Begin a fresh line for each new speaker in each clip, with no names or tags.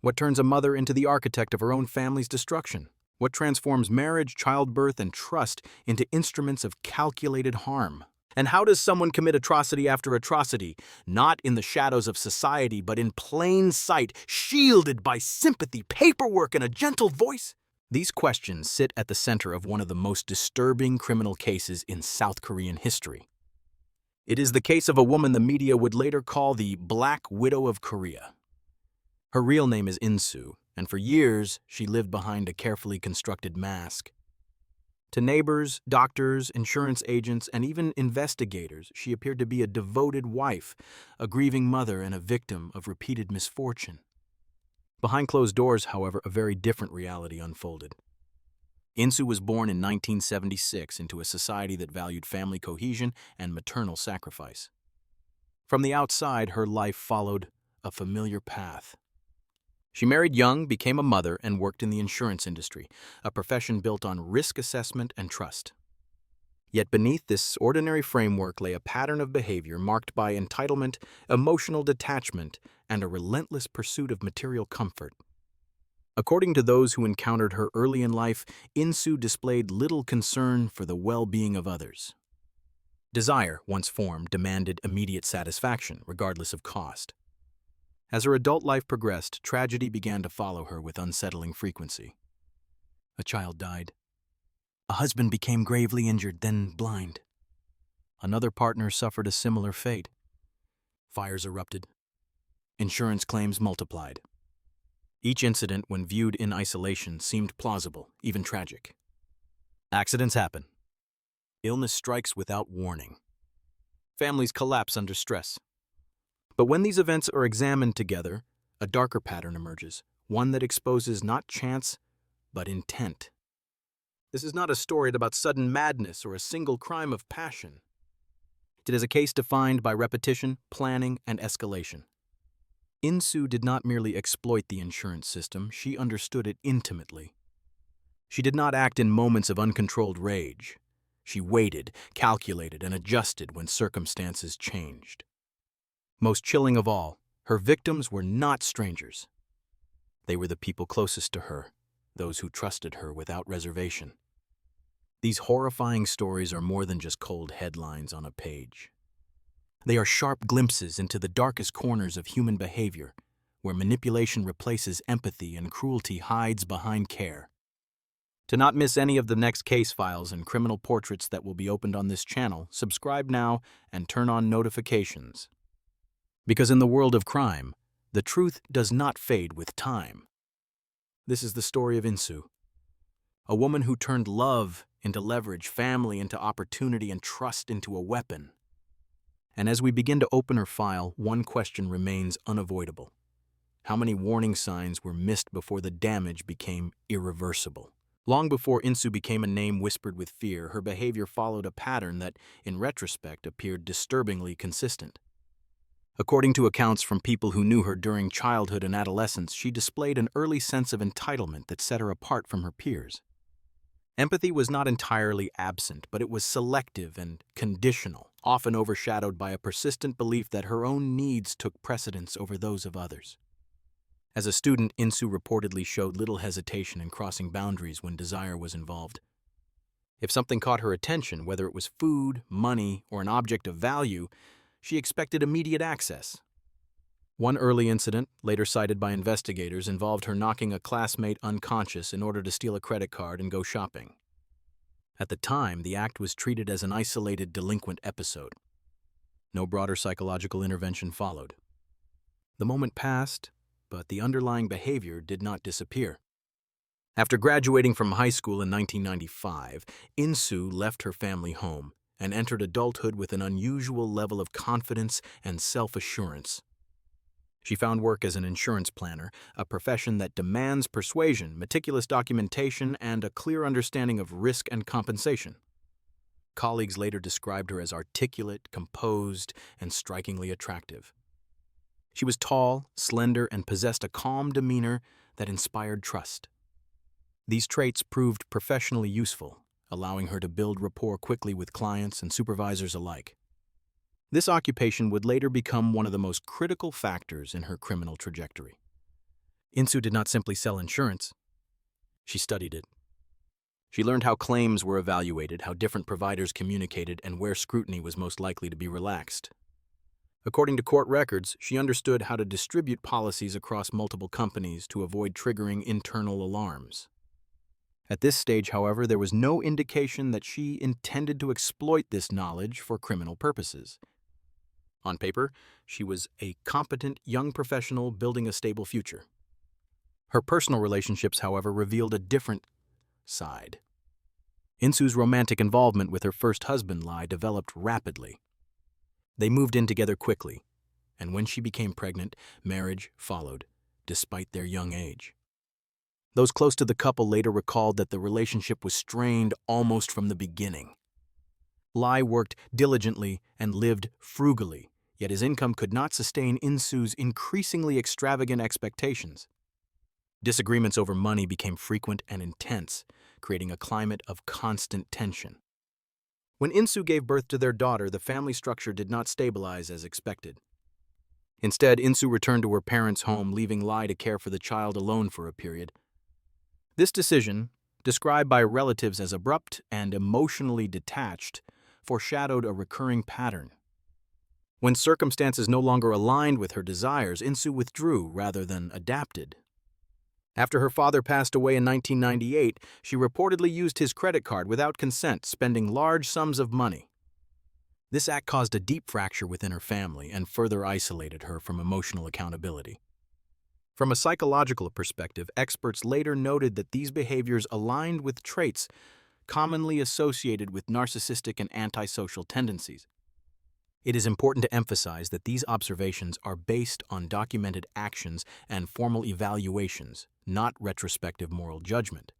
What turns a mother into the architect of her own family's destruction? What transforms marriage, childbirth, and trust into instruments of calculated harm? And how does someone commit atrocity after atrocity, not in the shadows of society, but in plain sight, shielded by sympathy, paperwork, and a gentle voice? These questions sit at the center of one of the most disturbing criminal cases in South Korean history. It is the case of a woman the media would later call the Black Widow of Korea. Her real name is In-soo, and for years she lived behind a carefully constructed mask. To neighbors, doctors, insurance agents, and even investigators, she appeared to be a devoted wife, a grieving mother, and a victim of repeated misfortune. Behind closed doors, however, a very different reality unfolded. In-soo was born in 1976 into a society that valued family cohesion and maternal sacrifice. From the outside, her life followed a familiar path. She married young, became a mother, and worked in the insurance industry, a profession built on risk assessment and trust. Yet beneath this ordinary framework lay a pattern of behavior marked by entitlement, emotional detachment, and a relentless pursuit of material comfort. According to those who encountered her early in life, In-soo displayed little concern for the well-being of others. Desire, once formed, demanded immediate satisfaction, regardless of cost. As her adult life progressed, tragedy began to follow her with unsettling frequency. A child died. A husband became gravely injured, then blind. Another partner suffered a similar fate. Fires erupted. Insurance claims multiplied. Each incident, when viewed in isolation, seemed plausible, even tragic. Accidents happen. Illness strikes without warning. Families collapse under stress. But when these events are examined together, a darker pattern emerges, one that exposes not chance, but intent. This is not a story about sudden madness or a single crime of passion. It is a case defined by repetition, planning, and escalation. In-soo did not merely exploit the insurance system, she understood it intimately. She did not act in moments of uncontrolled rage. She waited, calculated, and adjusted when circumstances changed. Most chilling of all, her victims were not strangers. They were the people closest to her, those who trusted her without reservation. These horrifying stories are more than just cold headlines on a page. They are sharp glimpses into the darkest corners of human behavior, where manipulation replaces empathy and cruelty hides behind care. To not miss any of the next case files and criminal portraits that will be opened on this channel, subscribe now and turn on notifications. Because in the world of crime, the truth does not fade with time. This is the story of In-soo, a woman who turned love into leverage, family into opportunity, and trust into a weapon. And as we begin to open her file, one question remains unavoidable. How many warning signs were missed before the damage became irreversible? Long before In-soo became a name whispered with fear, her behavior followed a pattern that, in retrospect, appeared disturbingly consistent. According to accounts from people who knew her during childhood and adolescence, she displayed an early sense of entitlement that set her apart from her peers. Empathy was not entirely absent, but it was selective and conditional, often overshadowed by a persistent belief that her own needs took precedence over those of others. As a student, In-soo reportedly showed little hesitation in crossing boundaries when desire was involved. If something caught her attention, whether it was food, money, or an object of value, she expected immediate access. One early incident, later cited by investigators, involved her knocking a classmate unconscious in order to steal a credit card and go shopping. At the time, the act was treated as an isolated delinquent episode. No broader psychological intervention followed. The moment passed, but the underlying behavior did not disappear. After graduating from high school in 1995, In-soo left her family home and entered adulthood with an unusual level of confidence and self-assurance. She found work as an insurance planner, a profession that demands persuasion, meticulous documentation, and a clear understanding of risk and compensation. Colleagues later described her as articulate, composed, and strikingly attractive. She was tall, slender, and possessed a calm demeanor that inspired trust. These traits proved professionally useful, allowing her to build rapport quickly with clients and supervisors alike. This occupation would later become one of the most critical factors in her criminal trajectory. Insu did not simply sell insurance. She studied it. She learned how claims were evaluated, how different providers communicated, and where scrutiny was most likely to be relaxed. According to court records, she understood how to distribute policies across multiple companies to avoid triggering internal alarms. At this stage, however, there was no indication that she intended to exploit this knowledge for criminal purposes. On paper, she was a competent young professional building a stable future. Her personal relationships, however, revealed a different side. Insu's romantic involvement with her first husband, Lai, developed rapidly. They moved in together quickly, and when she became pregnant, marriage followed, despite their young age. Those close to the couple later recalled that the relationship was strained almost from the beginning. Lai worked diligently and lived frugally, yet his income could not sustain Insu's increasingly extravagant expectations. Disagreements over money became frequent and intense, creating a climate of constant tension. When Insu gave birth to their daughter, the family structure did not stabilize as expected. Instead, Insu returned to her parents' home, leaving Lai to care for the child alone for a period. This decision, described by relatives as abrupt and emotionally detached, foreshadowed a recurring pattern. When circumstances no longer aligned with her desires, Insu withdrew rather than adapted. After her father passed away in 1998, she reportedly used his credit card without consent, spending large sums of money. This act caused a deep fracture within her family and further isolated her from emotional accountability. From a psychological perspective, experts later noted that these behaviors aligned with traits commonly associated with narcissistic and antisocial tendencies. It is important to emphasize that these observations are based on documented actions and formal evaluations, not retrospective moral judgment.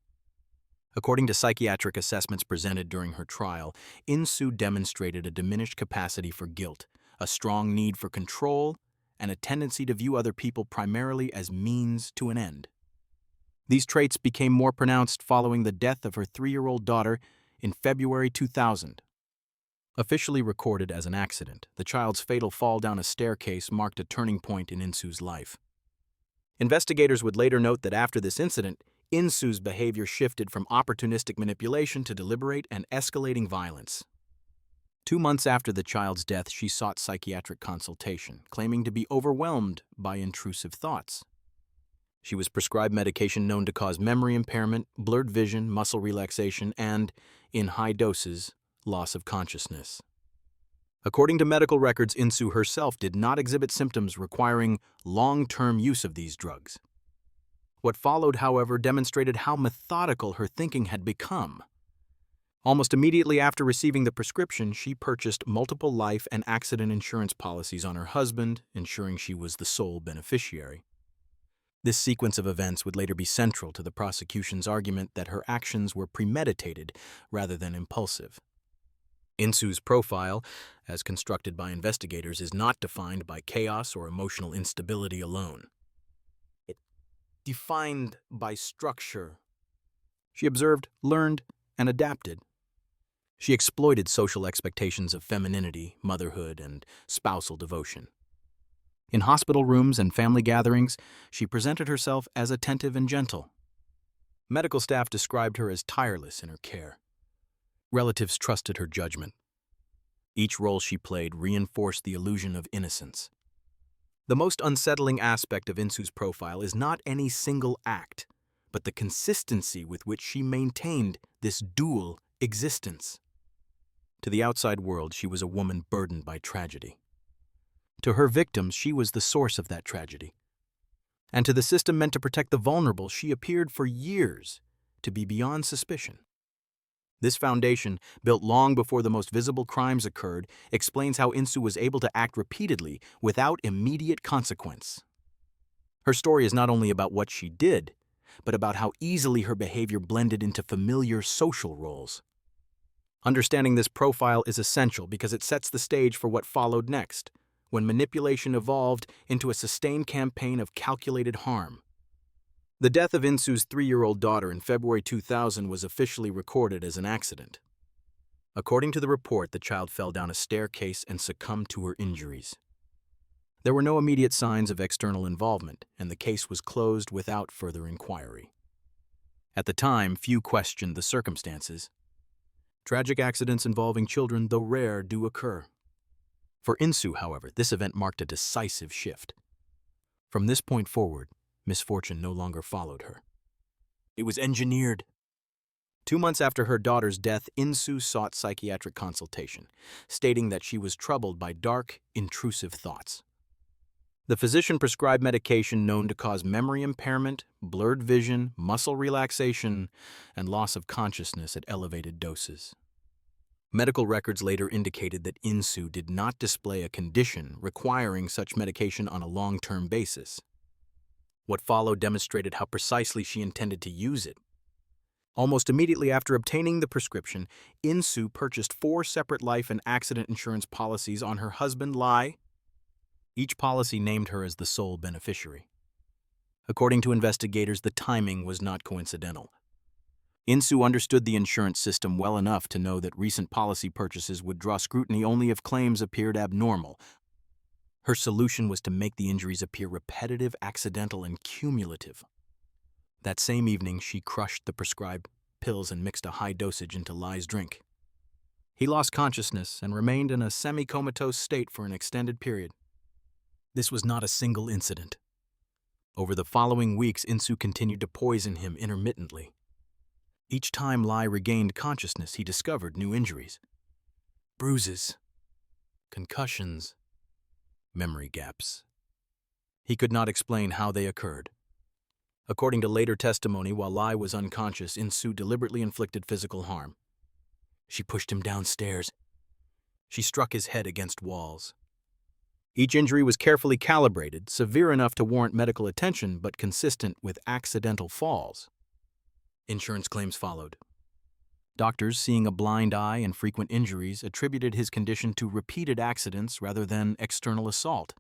According to psychiatric assessments presented during her trial, Insu demonstrated a diminished capacity for guilt, a strong need for control, and a tendency to view other people primarily as means to an end. These traits became more pronounced following the death of her 3-year-old daughter in February 2000. Officially recorded as an accident, the child's fatal fall down a staircase marked a turning point in Insu's life. Investigators would later note that after this incident, Insu's behavior shifted from opportunistic manipulation to deliberate and escalating violence. 2 months after the child's death, she sought psychiatric consultation, claiming to be overwhelmed by intrusive thoughts. She was prescribed medication known to cause memory impairment, blurred vision, muscle relaxation, and, in high doses, loss of consciousness. According to medical records, Insu herself did not exhibit symptoms requiring long-term use of these drugs. What followed, however, demonstrated how methodical her thinking had become. Almost immediately after receiving the prescription, she purchased multiple life and accident insurance policies on her husband, ensuring she was the sole beneficiary. This sequence of events would later be central to the prosecution's argument that her actions were premeditated rather than impulsive. Insu's profile, as constructed by investigators, is not defined by chaos or emotional instability alone. It's defined by structure. She observed, learned, and adapted. She exploited social expectations of femininity, motherhood, and spousal devotion. In hospital rooms and family gatherings, she presented herself as attentive and gentle. Medical staff described her as tireless in her care. Relatives trusted her judgment. Each role she played reinforced the illusion of innocence. The most unsettling aspect of Insu's profile is not any single act, but the consistency with which she maintained this dual existence. To the outside world, she was a woman burdened by tragedy. To her victims, she was the source of that tragedy. And to the system meant to protect the vulnerable, she appeared for years to be beyond suspicion. This foundation, built long before the most visible crimes occurred, explains how Insu was able to act repeatedly without immediate consequence. Her story is not only about what she did, but about how easily her behavior blended into familiar social roles. Understanding this profile is essential because it sets the stage for what followed next, when manipulation evolved into a sustained campaign of calculated harm. The death of Insu's 3-year-old daughter in February 2000 was officially recorded as an accident. According to the report, the child fell down a staircase and succumbed to her injuries. There were no immediate signs of external involvement, and the case was closed without further inquiry. At the time, few questioned the circumstances. Tragic accidents involving children, though rare, do occur. For Insoo, however, this event marked a decisive shift. From this point forward, misfortune no longer followed her. It was engineered. 2 months after her daughter's death, Insoo sought psychiatric consultation, stating that she was troubled by dark, intrusive thoughts. The physician prescribed medication known to cause memory impairment, blurred vision, muscle relaxation, and loss of consciousness at elevated doses. Medical records later indicated that Insoo did not display a condition requiring such medication on a long-term basis. What followed demonstrated how precisely she intended to use it. Almost immediately after obtaining the prescription, Insoo purchased 4 separate life and accident insurance policies on her husband, Lai. Each policy named her as the sole beneficiary. According to investigators, the timing was not coincidental. Insoo understood the insurance system well enough to know that recent policy purchases would draw scrutiny only if claims appeared abnormal. Her solution was to make the injuries appear repetitive, accidental, and cumulative. That same evening, she crushed the prescribed pills and mixed a high dosage into Lai's drink. He lost consciousness and remained in a semi-comatose state for an extended period. This was not a single incident. Over the following weeks, Insoo continued to poison him intermittently. Each time Lai regained consciousness, he discovered new injuries. Bruises, concussions, memory gaps. He could not explain how they occurred. According to later testimony, while Lai was unconscious, Insoo deliberately inflicted physical harm. She pushed him downstairs. She struck his head against walls. Each injury was carefully calibrated, severe enough to warrant medical attention, but consistent with accidental falls. Insurance claims followed. Doctors, seeing a blind eye and frequent injuries, attributed his condition to repeated accidents rather than external assault.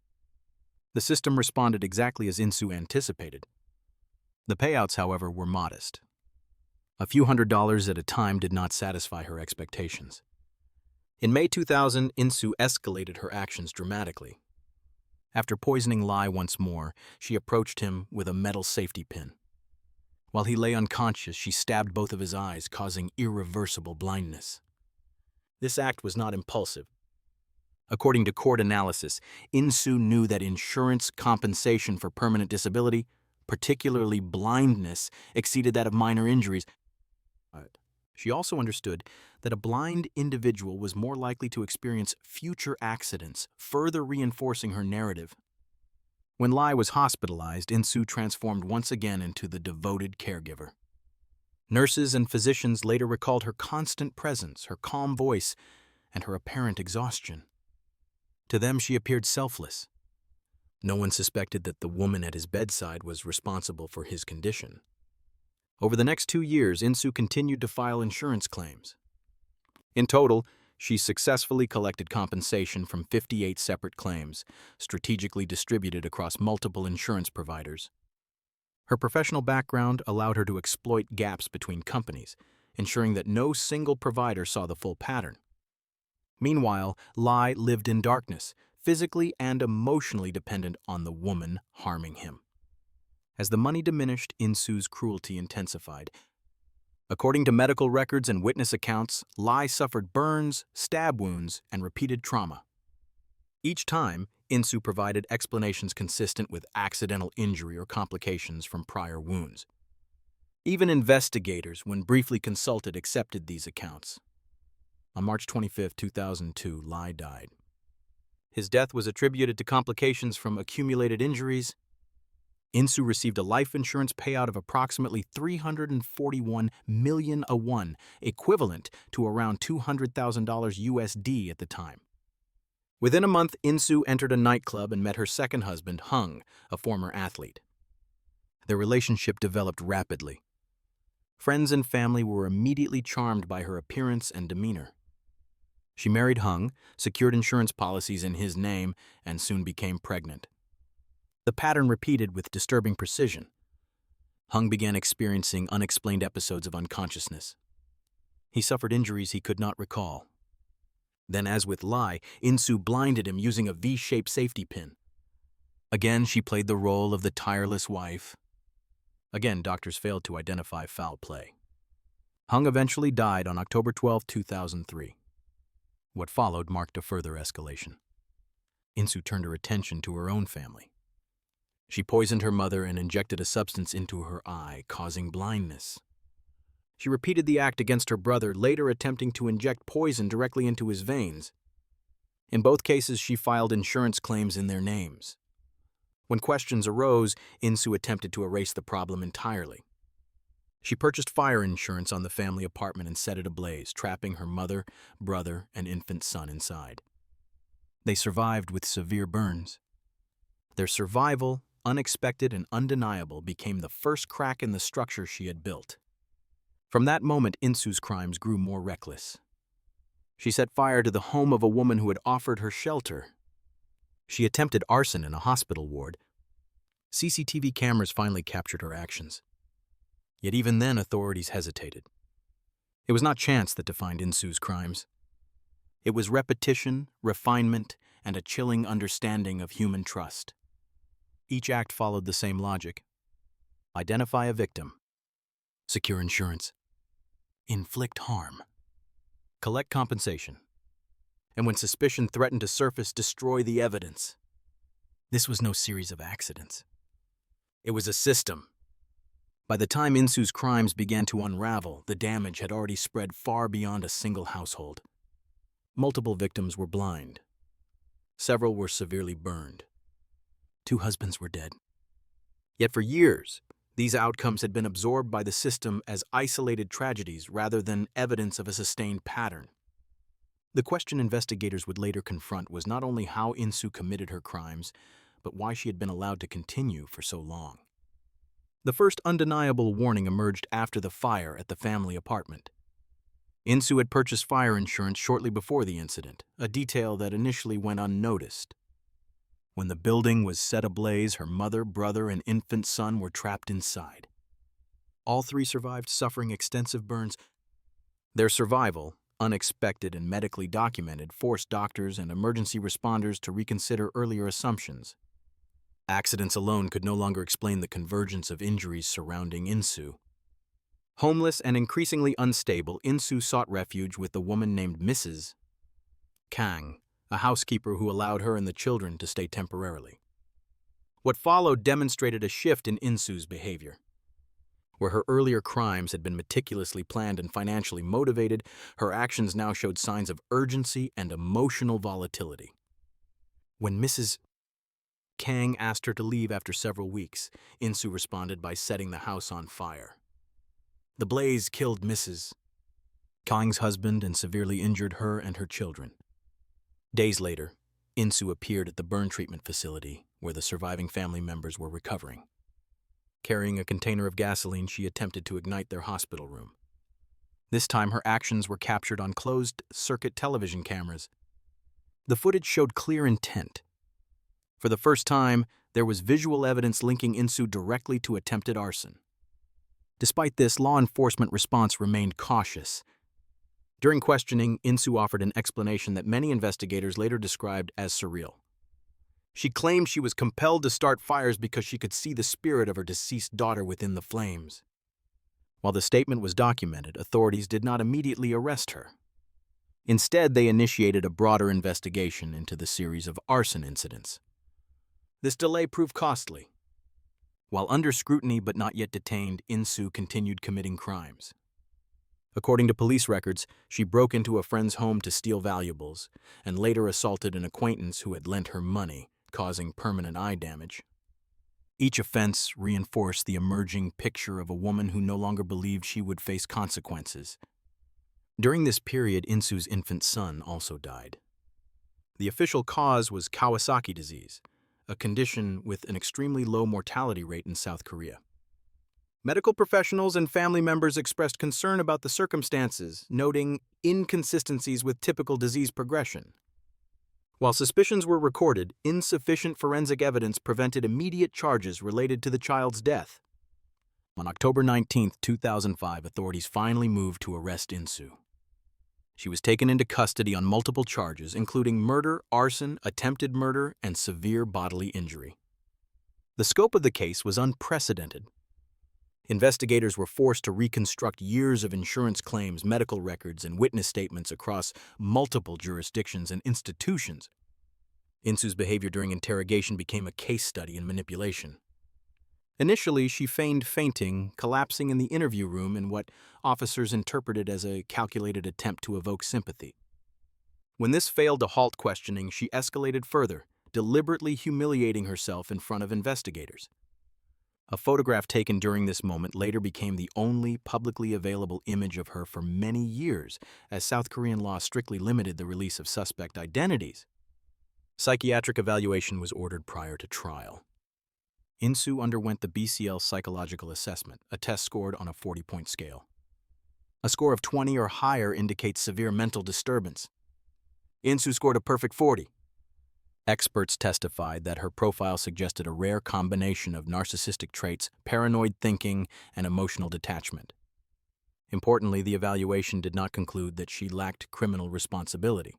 The system responded exactly as Insoo anticipated. The payouts, however, were modest. A few $100s at a time did not satisfy her expectations. In May 2000, Insoo escalated her actions dramatically. After poisoning Lai once more, she approached him with a metal safety pin. While he lay unconscious, she stabbed both of his eyes, causing irreversible blindness. This act was not impulsive. According to court analysis, Insoo knew that insurance compensation for permanent disability, particularly blindness, exceeded that of minor injuries. She also understood that a blind individual was more likely to experience future accidents, further reinforcing her narrative. When Lai was hospitalized, Insoo transformed once again into the devoted caregiver. Nurses and physicians later recalled her constant presence, her calm voice, and her apparent exhaustion. To them, she appeared selfless. No one suspected that the woman at his bedside was responsible for his condition. Over the next 2 years, Insoo continued to file insurance claims. In total, she successfully collected compensation from 58 separate claims, strategically distributed across multiple insurance providers. Her professional background allowed her to exploit gaps between companies, ensuring that no single provider saw the full pattern. Meanwhile, Lai lived in darkness, physically and emotionally dependent on the woman harming him. As the money diminished, Insoo's cruelty intensified. According to medical records and witness accounts, Lai suffered burns, stab wounds, and repeated trauma. Each time, Insoo provided explanations consistent with accidental injury or complications from prior wounds. Even investigators, when briefly consulted, accepted these accounts. On March 25, 2002, Lai died. His death was attributed to complications from accumulated injuries. Insoo received a life insurance payout of approximately $341 million, equivalent to around $200,000 USD at the time. Within a month, Insoo entered a nightclub and met her second husband, Hung, a former athlete. Their relationship developed rapidly. Friends and family were immediately charmed by her appearance and demeanor. She married Hung, secured insurance policies in his name, and soon became pregnant. The pattern repeated with disturbing precision. Hung began experiencing unexplained episodes of unconsciousness. He suffered injuries he could not recall. Then, as with Lai, Insoo blinded him using a V-shaped safety pin. Again, she played the role of the tireless wife. Again, doctors failed to identify foul play. Hung eventually died on October 12, 2003. What followed marked a further escalation. Insu turned her attention to her own family. She poisoned her mother and injected a substance into her eye, causing blindness. She repeated the act against her brother, later attempting to inject poison directly into his veins. In both cases, she filed insurance claims in their names. When questions arose, Insu attempted to erase the problem entirely. She purchased fire insurance on the family apartment and set it ablaze, trapping her mother, brother, and infant son inside. They survived with severe burns. Their survival, unexpected and undeniable, became the first crack in the structure she had built. From that moment, Insu's crimes grew more reckless. She set fire to the home of a woman who had offered her shelter. She attempted arson in a hospital ward. CCTV cameras finally captured her actions. Yet even then, authorities hesitated. It was not chance that defined Insu's crimes. It was repetition, refinement, and a chilling understanding of human trust. Each act followed the same logic. Identify a victim. Secure insurance. Inflict harm. Collect compensation. And when suspicion threatened to surface, destroy the evidence. This was no series of accidents. It was a system. By the time Insu's crimes began to unravel, the damage had already spread far beyond a single household. Multiple victims were blind. Several were severely burned. 2 husbands were dead. Yet for years, these outcomes had been absorbed by the system as isolated tragedies rather than evidence of a sustained pattern. The question investigators would later confront was not only how Insu committed her crimes, but why she had been allowed to continue for so long. The first undeniable warning emerged after the fire at the family apartment. Insu had purchased fire insurance shortly before the incident, a detail that initially went unnoticed. When the building was set ablaze, her mother, brother, and infant son were trapped inside. All 3 survived, suffering extensive burns. Their survival, unexpected and medically documented, forced doctors and emergency responders to reconsider earlier assumptions. Accidents alone could no longer explain the convergence of injuries surrounding Insu. Homeless and increasingly unstable, Insu sought refuge with a woman named Mrs. Kang, a housekeeper who allowed her and the children to stay temporarily. What followed demonstrated a shift in Insu's behavior. Where her earlier crimes had been meticulously planned and financially motivated, her actions now showed signs of urgency and emotional volatility. When Mrs. Kang asked her to leave after several weeks, Insu responded by setting the house on fire. The blaze killed Mrs. Kang's husband and severely injured her and her children. Days later, Insu appeared at the burn treatment facility where the surviving family members were recovering. Carrying a container of gasoline, she attempted to ignite their hospital room. This time, her actions were captured on closed-circuit television cameras. The footage showed clear intent. For the first time, there was visual evidence linking Insu directly to attempted arson. Despite this, law enforcement response remained cautious. During questioning, Insu offered an explanation that many investigators later described as surreal. She claimed she was compelled to start fires because she could see the spirit of her deceased daughter within the flames. While the statement was documented, authorities did not immediately arrest her. Instead, they initiated a broader investigation into the series of arson incidents. This delay proved costly. While under scrutiny but not yet detained, Insu continued committing crimes. According to police records, she broke into a friend's home to steal valuables and later assaulted an acquaintance who had lent her money, causing permanent eye damage. Each offense reinforced the emerging picture of a woman who no longer believed she would face consequences. During this period, Insu's infant son also died. The official cause was Kawasaki disease, a condition with an extremely low mortality rate in South Korea. Medical professionals and family members expressed concern about the circumstances, noting inconsistencies with typical disease progression. While suspicions were recorded, insufficient forensic evidence prevented immediate charges related to the child's death. On October 19, 2005, authorities finally moved to arrest Insu. She was taken into custody on multiple charges, including murder, arson, attempted murder, and severe bodily injury. The scope of the case was unprecedented. Investigators were forced to reconstruct years of insurance claims, medical records, and witness statements across multiple jurisdictions and institutions. Insu's behavior during interrogation became a case study in manipulation. Initially, she feigned fainting, collapsing in the interview room in what officers interpreted as a calculated attempt to evoke sympathy. When this failed to halt questioning, she escalated further, deliberately humiliating herself in front of investigators. A photograph taken during this moment later became the only publicly available image of her for many years, as South Korean law strictly limited the release of suspect identities. Psychiatric evaluation was ordered prior to trial. Insu underwent the BCL psychological assessment, a test scored on a 40-point scale. A score of 20 or higher indicates severe mental disturbance. Insu scored a perfect 40. Experts testified that her profile suggested a rare combination of narcissistic traits, paranoid thinking, and emotional detachment. Importantly, the evaluation did not conclude that she lacked criminal responsibility.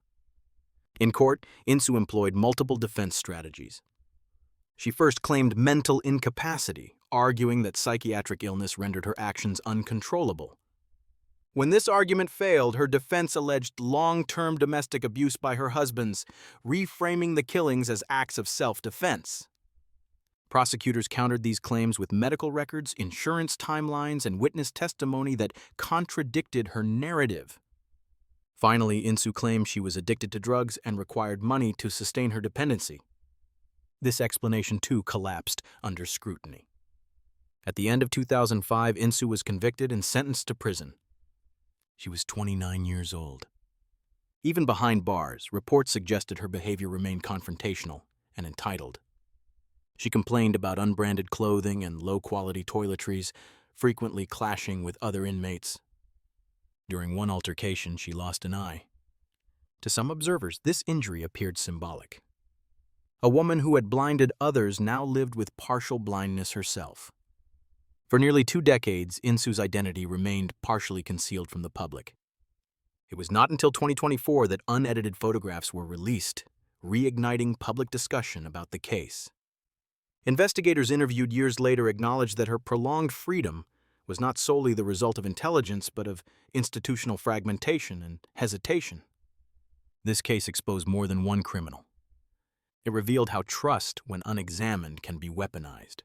In court, Insu employed multiple defense strategies. She first claimed mental incapacity, arguing that psychiatric illness rendered her actions uncontrollable. When this argument failed, her defense alleged long-term domestic abuse by her husbands, reframing the killings as acts of self-defense. Prosecutors countered these claims with medical records, insurance timelines, and witness testimony that contradicted her narrative. Finally, Insu claimed she was addicted to drugs and required money to sustain her dependency. This explanation, too, collapsed under scrutiny. At the end of 2005, Insu was convicted and sentenced to prison. She was 29 years old. Even behind bars, reports suggested her behavior remained confrontational and entitled. She complained about unbranded clothing and low-quality toiletries, frequently clashing with other inmates. During one altercation, she lost an eye. To some observers, this injury appeared symbolic. A woman who had blinded others now lived with partial blindness herself. For nearly 2 decades, Insu's identity remained partially concealed from the public. It was not until 2024 that unedited photographs were released, reigniting public discussion about the case. Investigators interviewed years later acknowledged that her prolonged freedom was not solely the result of intelligence, but of institutional fragmentation and hesitation. This case exposed more than one criminal. It revealed how trust, when unexamined, can be weaponized.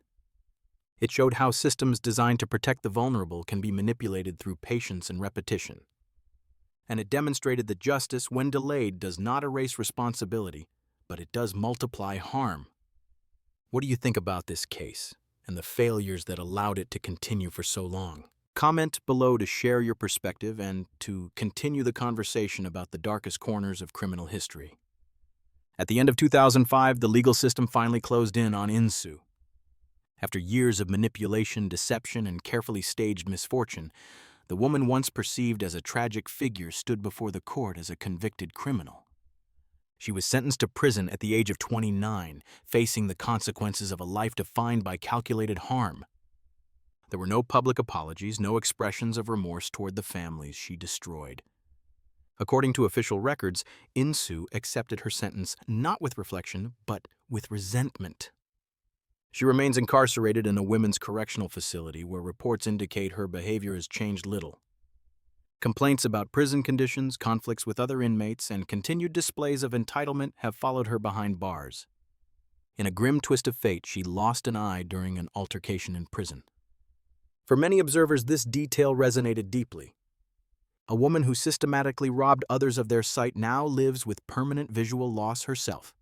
It showed how systems designed to protect the vulnerable can be manipulated through patience and repetition. And it demonstrated that justice, when delayed, does not erase responsibility, but it does multiply harm. What do you think about this case and the failures that allowed it to continue for so long? Comment below to share your perspective and to continue the conversation about the darkest corners of criminal history. At the end of 2005, the legal system finally closed in on Insu. After years of manipulation, deception, and carefully staged misfortune, the woman once perceived as a tragic figure stood before the court as a convicted criminal. She was sentenced to prison at the age of 29, facing the consequences of a life defined by calculated harm. There were no public apologies, no expressions of remorse toward the families she destroyed. According to official records, Insu accepted her sentence not with reflection, but with resentment. She remains incarcerated in a women's correctional facility where reports indicate her behavior has changed little. Complaints about prison conditions, conflicts with other inmates, and continued displays of entitlement have followed her behind bars. In a grim twist of fate, she lost an eye during an altercation in prison. For many observers, this detail resonated deeply. A woman who systematically robbed others of their sight now lives with permanent visual loss herself.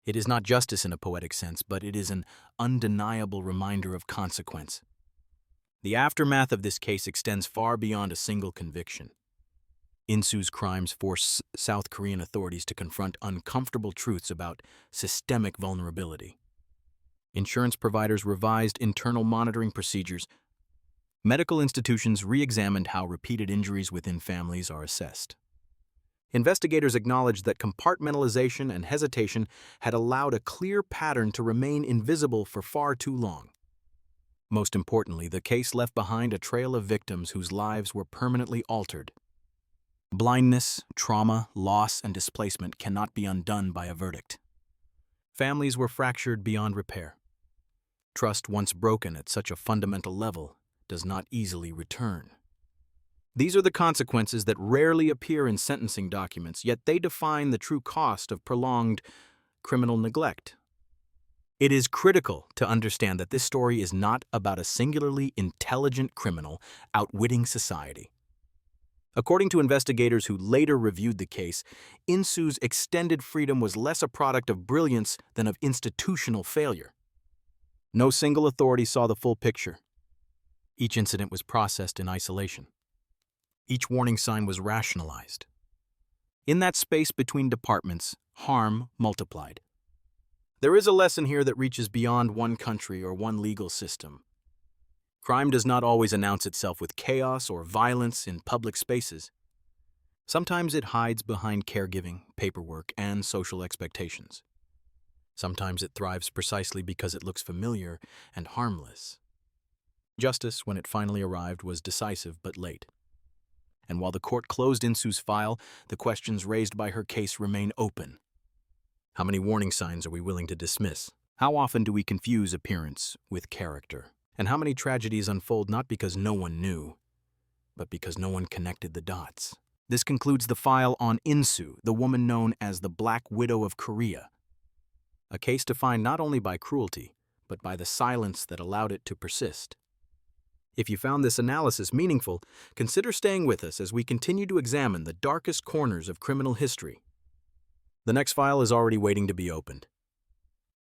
It is not justice in a poetic sense, but it is an undeniable reminder of consequence. The aftermath of this case extends far beyond a single conviction. Insu's crimes forced South Korean authorities to confront uncomfortable truths about systemic vulnerability. Insurance providers revised internal monitoring procedures. Medical institutions re-examined how repeated injuries within families are assessed. Investigators acknowledged that compartmentalization and hesitation had allowed a clear pattern to remain invisible for far too long. Most importantly, the case left behind a trail of victims whose lives were permanently altered. Blindness, trauma, loss, and displacement cannot be undone by a verdict. Families were fractured beyond repair. Trust, once broken at such a fundamental level, does not easily return. These are the consequences that rarely appear in sentencing documents, yet they define the true cost of prolonged criminal neglect. It is critical to understand that this story is not about a singularly intelligent criminal outwitting society. According to investigators who later reviewed the case, Insu's extended freedom was less a product of brilliance than of institutional failure. No single authority saw the full picture. Each incident was processed in isolation. Each warning sign was rationalized. In that space between departments, harm multiplied. There is a lesson here that reaches beyond one country or one legal system. Crime does not always announce itself with chaos or violence in public spaces. Sometimes it hides behind caregiving, paperwork, and social expectations. Sometimes it thrives precisely because it looks familiar and harmless. Justice, when it finally arrived, was decisive but late. And while the court closed Insu's file, the questions raised by her case remain open. How many warning signs are we willing to dismiss? How often do we confuse appearance with character? And how many tragedies unfold not because no one knew, but because no one connected the dots? This concludes the file on Insu, the woman known as the Black Widow of Korea. A case defined not only by cruelty, but by the silence that allowed it to persist. If you found this analysis meaningful, consider staying with us as we continue to examine the darkest corners of criminal history. The next file is already waiting to be opened.